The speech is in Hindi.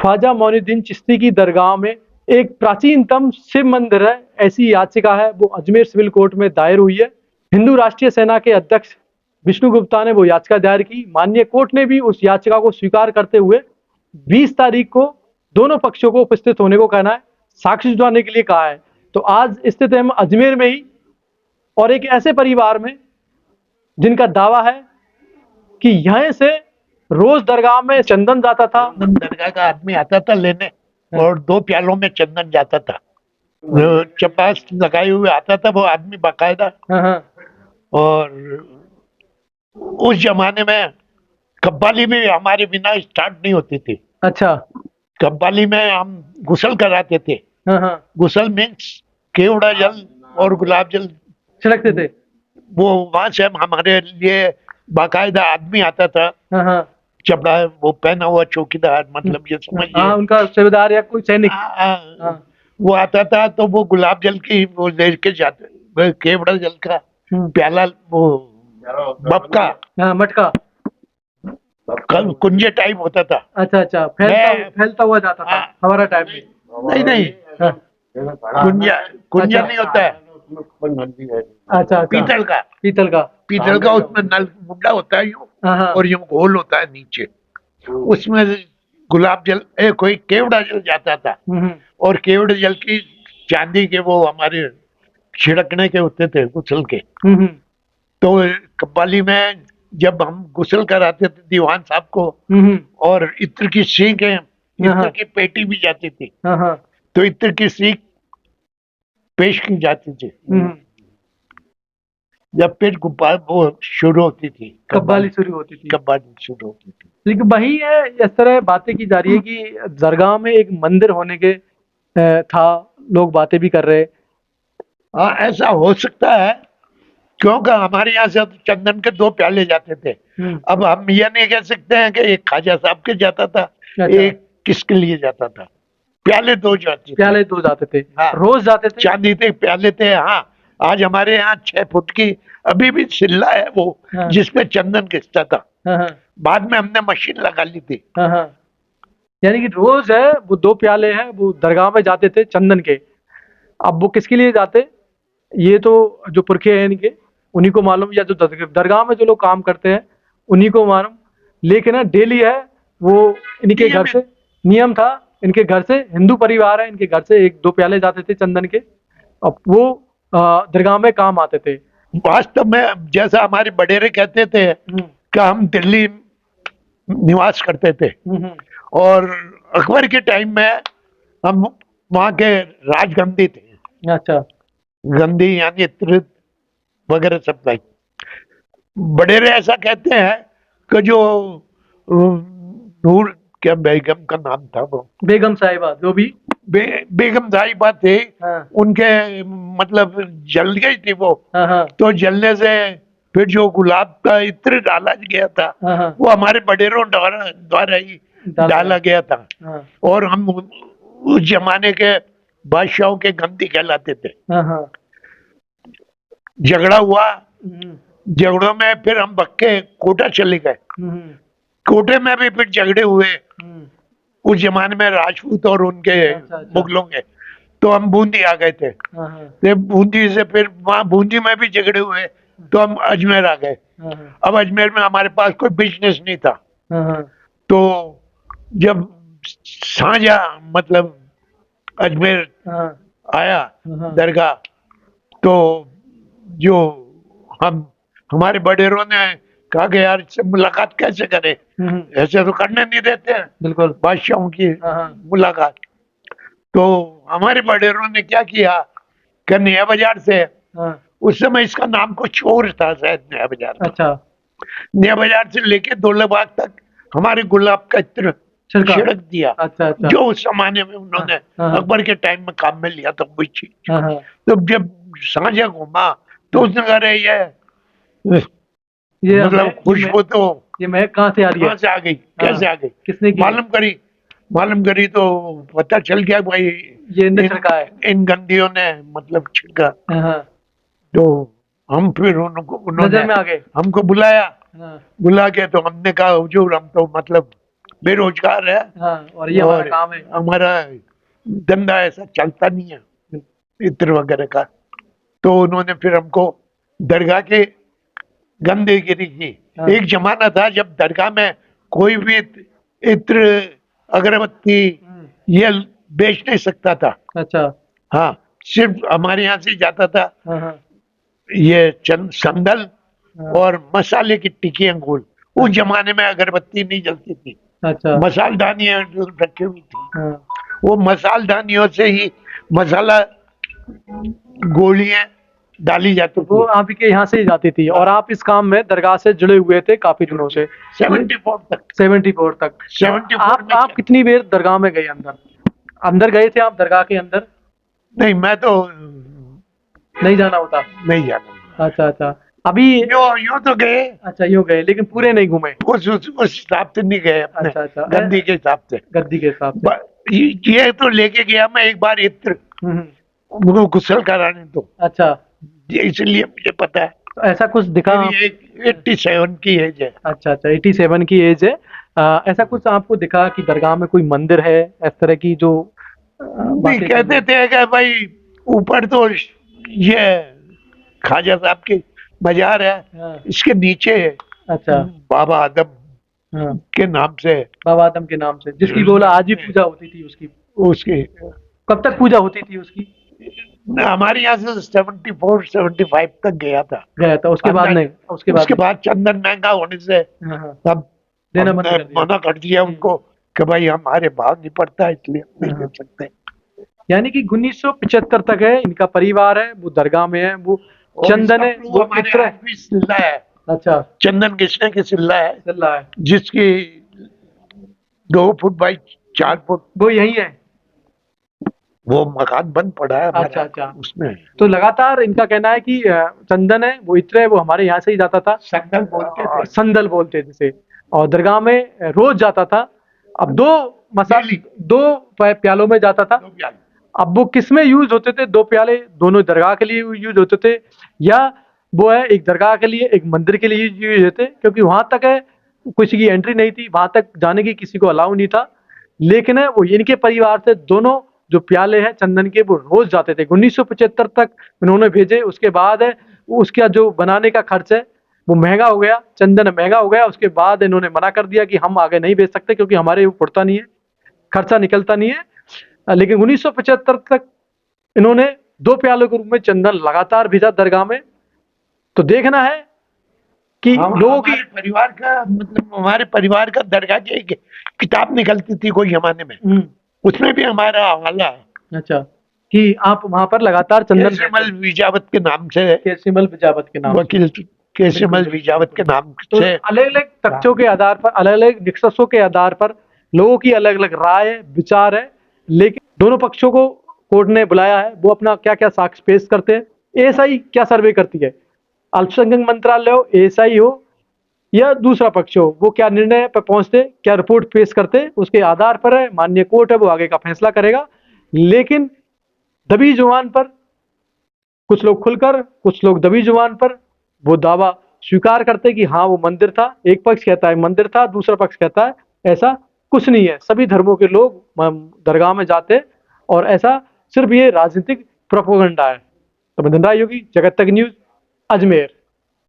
ख्वाजा मोइनुद्दीन चिश्ती की दरगाह में एक प्राचीनतम शिव मंदिर है, ऐसी याचिका है वो अजमेर सिविल कोर्ट में दायर हुई है। हिंदू राष्ट्रीय सेना के अध्यक्ष विष्णु गुप्ता ने वो याचिका दायर की। माननीय कोर्ट ने भी उस याचिका को स्वीकार करते हुए 20 तारीख को दोनों पक्षों को उपस्थित होने को कहना है, साक्ष्य जुटाने के लिए कहा है। तो आज स्थित हम अजमेर में ही और एक ऐसे परिवार में जिनका दावा है कि यहीं से रोज दरगाह में चंदन जाता था। दरगाह का आदमी आता था लेने और 2 प्यालों में चंदन जाता था। जो चपास लगाए हुए आता था वो आदमी बाकायदा। और उस जमाने में कव्वाली भी हमारे बिना स्टार्ट नहीं होती थी। अच्छा। कव्वाली में हम गुसल कराते थे। गुसल मीन्स केवड़ा जल और गुलाब जल छिड़कते थे। वो वहां से हमारे लिए बाकायदा आदमी आता था, चपड़ा वो पहना हुआ चौकीदार, मतलब ये समझिए उनका सूबेदार या कोई सैनिक। वो आता था तो वो गुलाब जल की वो लेके जाते, केवड़ा जल का प्याला, वो मटका मटका कुंजे टाइप होता था। अच्छा, फैलता हुआ जाता था हमारा टाइम में। नहीं कुंजा नहीं होता है। अच्छा, पीतल का उसमें नल मुंडा होता है यूं और यूं गोल होता है नीचे, उसमें गुलाब जल कोई केवड़ा जल जाता था। और केवड़े जल की चांदी के वो हमारे छिड़कने के होते थे गुसल के। तो कव्वाली में जब हम गुसल कराते थे दीवान साहब को, और इत्र की सीखें, इत्र की पेटी भी जाती थी, तो इत्र की सीख पेश की जाती थी। जब फिर वो शुरू होती थी, कव्वाली शुरू होती थी। लेकिन वही है, इस तरह बातें की जा रही है कि दरगाह में एक मंदिर होने के था, लोग बातें भी कर रहे। हाँ, ऐसा हो सकता है, क्योंकि हमारे यहाँ से चंदन के 2 प्याले जाते थे। अब हम ये नहीं कह सकते हैं कि एक ख्वाजा साहब के जाता था, एक किसके लिए जाता था। प्याले 2 जाते थे। हाँ, रोज जाते थे। चांदी के प्याले थे। हाँ, आज हमारे यहाँ 6 फुट की अभी भी सिल्ला है वो, जिसमें चंदन घिसता था। बाद में हमने मशीन लगा ली थी। यानी कि रोज है वो 2 प्याले हैं, वो दरगाह में जाते थे चंदन के। अब वो किसके लिए जाते, ये तो जो पुरखे हैं इनके उन्हीं को मालूम, या जो दरगाह में जो लोग काम करते हैं उन्हीं को मालूम। लेकिन है डेली है वो इनके घर से नियम था, इनके घर से, हिंदू परिवार है, इनके घर से 1-2 प्याले जाते थे चंदन के। अब वो दरगाह में काम आते थे। वास्तव में जैसा हमारे बडेरे कहते थे कि हम दिल्ली निवास करते थे, और अकबर के टाइम में हम वहाँ के राजगंधी थे। अच्छा। गंधी यानी इत्र वगैरह सब भाई। बडेरे ऐसा कहते हैं कि जो नूर क्या बेगम का नाम था, वो बेगम साहिबा, जो भी बेगम साहिबा थे, उनके मतलब जल गई थी वो। तो जलने से फिर जो गुलाब का इत्र डाला गया था, वो हमारे बडेरों द्वारा ही डाला गया था। और हम उस जमाने के बादशाहों के गंदी कहलाते थे। झगड़ा हुआ, झगड़ों में फिर हम बक्के कोटा चले गए। कोटे में भी फिर झगड़े हुए उस जमाने में राजपूत और उनके मुगलों के। तो हम बूंदी आ गए थे। तो बूंदी से फिर वहां बूंदी में भी झगड़े हुए, तो हम अजमेर आ गए। अब अजमेर में हमारे पास कोई बिजनेस नहीं था। तो जब साझा मतलब अजमेर आया दरगाह, तो जो हमारे बडेरों ने कहा कि यार इससे मुलाकात कैसे करें, ऐसे तो करने नहीं देते हैं बिल्कुल बादशाहों की मुलाकात। तो हमारे बडेरों ने क्या किया कि नया बाजार से, उस समय इसका नाम कुछ और था शायद, नया बाजार। अच्छा। नया बाजार से लेके दौलतबाग तक हमारे गुलाब का इत्र छिड़क दिया। अच्छा। जो उस जमाने में उन्होंने अकबर के टाइम में काम में लिया था वही चीज। तो जब साझा घूमा तो उसने कहा रहे ये मतलब खुशबू तो ये महक कहाँ से आ रही है, कहाँ से आ गई, कैसे आ गई, किसने की? मालूम करी तो पता चल गया भाई ये छिड़का है, इन गंदियों ने मतलब छिड़का। तो हम फिर उन्होंने नजर में आ गए, हमको बुलाया। बुला के तो हमने कहा हुजूर हम तो मतलब बेरोजगार है हाँ, और ये हमारा और काम है। हमारा धंधा ऐसा चलता नहीं है इत्र वगैरह का। तो उन्होंने फिर हमको दरगाह के गंदगिरी की। हाँ। एक जमाना था जब दरगाह में कोई भी इत्र अगरबत्ती ये बेच नहीं सकता था। अच्छा। हाँ, सिर्फ हमारे यहाँ से जाता था हाँ हाँ ये संदल हाँ। और मसाले की टिक्की अंगूर। उस जमाने में अगरबत्ती नहीं जलती थी, अच्छा। मसालदानियां जो रखी हुई थी, हाँ। वो मसालदानियों से ही मसाला गोलियां डाली जाती वो थी। आप के यहाँ से ही जाती थी और आप इस काम में दरगाह से जुड़े हुए थे काफी दिनों से। 74 तक 74 तक। 74 में आप कितनी देर दरगाह में गए? अंदर अंदर गए थे आप दरगाह के अंदर? नहीं, मैं तो नहीं जाना होता। नहीं जाना। अच्छा अच्छा। अभी यूं तो गए, अच्छा यूँ गए लेकिन पूरे नहीं घूमे। उस हिसाब से नहीं गए अपने अच्छा अच्छा। गंदी के हिसाब से। गद्दी के हिसाब से। ये तो लेके गया मैं एक बार इत्र हम्म। गुस्ल कराने, तो अच्छा, इसलिए मुझे पता है। तो ऐसा कुछ दिखा? मेरी 87 की एज है। अच्छा अच्छा, 87 की एज है। ऐसा कुछ आपको दिखा कि दरगाह में कोई मंदिर है इस तरह की जो नहीं, बातें कहते थे कि भाई ऊपर तो ये ख्वाजा साहब की मजार है, हाँ। इसके नीचे अच्छा। बाबा आदम हाँ, के नाम से, बाबा आदम के नाम से, जिसकी बोला आज भी पूजा होती थी उसकी। उसकी कब तक पूजा होती थी उसकी? हमारे यहाँ से 74 75 तक गया था। गया था, उसके बाद नहीं? उसके बाद चंदन महंगा होने से हाँ, हाँ। तब देना बंद हमने कर दिया। मना कर दिया उनको कि भाई हमारे भाव नहीं पड़ता, इसलिए हम नहीं हाँ। दे सकते। यानी कि 1975 तक है, इनका परिवार है वो दरगाह में है, वो और चंदन है, इसका वो हमारे इत्र आज भी सिल्ला है, अच्छा चंदन कृष्ण की सिल्ला है, चल रहा है। जिसकी 2 फुट बाई 4 फुट वो यही है। वो मकान बंद पड़ा है हमारा, अच्छा अच्छा। उसमें तो लगातार इनका कहना है कि चंदन है वो इत्र है वो हमारे यहाँ से ही जाता था। संगल बोलते थे। संदल बोलते थे जिसे, और दरगाह में रोज जाता था। अब दो Daily। दो प्यालों में जाता था। 2 प्याले। अब वो किस में यूज होते थे? 2 प्याले दोनों दरगाह के लिए यूज होते थे, या वो है एक दरगाह के लिए एक मंदिर के लिए यूज होते? क्योंकि वहां तक है किसी की एंट्री नहीं थी, वहां तक जाने की किसी को अलाउ नहीं था। लेकिन है वो इनके परिवार से दोनों जो प्याले हैं चंदन के वो रोज जाते थे। 1975 तक उन्होंने भेजे। उसके बाद है उसका जो बनाने का खर्च है वो महंगा हो गया, चंदन महंगा हो गया। उसके बाद इन्होंने मना कर दिया कि हम आगे नहीं भेज सकते क्योंकि हमारे वो पड़ता नहीं है, खर्चा निकलता नहीं है। लेकिन 1975 तक इन्होंने 2 प्यालों के रूप में चंदन लगातार भेजा दरगाह में। तो देखना है कि लोगों की हमारे परिवार का मतलब हमारे परिवार का दरगाह की एक किताब निकलती थी कोई जमाने में, उसमें भी हमारा हवाला है। अच्छा, कि आप वहां पर लगातार चंदन केसरीमल विजावत के नाम से, केसिमल बिजावत के नाम से। वकील केसरीमल विजावत के नाम तो से। अलग अलग तथ्यों के आधार पर, अलग अलग निष्कर्षों के आधार पर लोगों की अलग अलग राय विचार है। लेकिन दोनों पक्षों को कोर्ट ने बुलाया है, वो अपना क्या क्या साक्ष्य पेश करते हैं। एएसआई क्या सर्वे करती है, अल्पसंख्यक मंत्रालय हो, एएसआई हो या दूसरा पक्ष हो, वो क्या निर्णय पर पहुंचते, क्या रिपोर्ट पेश करते, उसके आधार पर है माननीय कोर्ट है वो आगे का फैसला करेगा। लेकिन दबी जुबान पर कुछ लोग खुलकर, कुछ लोग दबी जुबान पर वो दावा स्वीकार करते कि हाँ वो मंदिर था। एक पक्ष कहता है मंदिर था, दूसरा पक्ष कहता है ऐसा कुछ नहीं है, सभी धर्मों के लोग दरगाह में जाते और ऐसा सिर्फ ये राजनीतिक प्रोपेगेंडा है। तो मैं धनराज योगी, जगत तक न्यूज, अजमेर।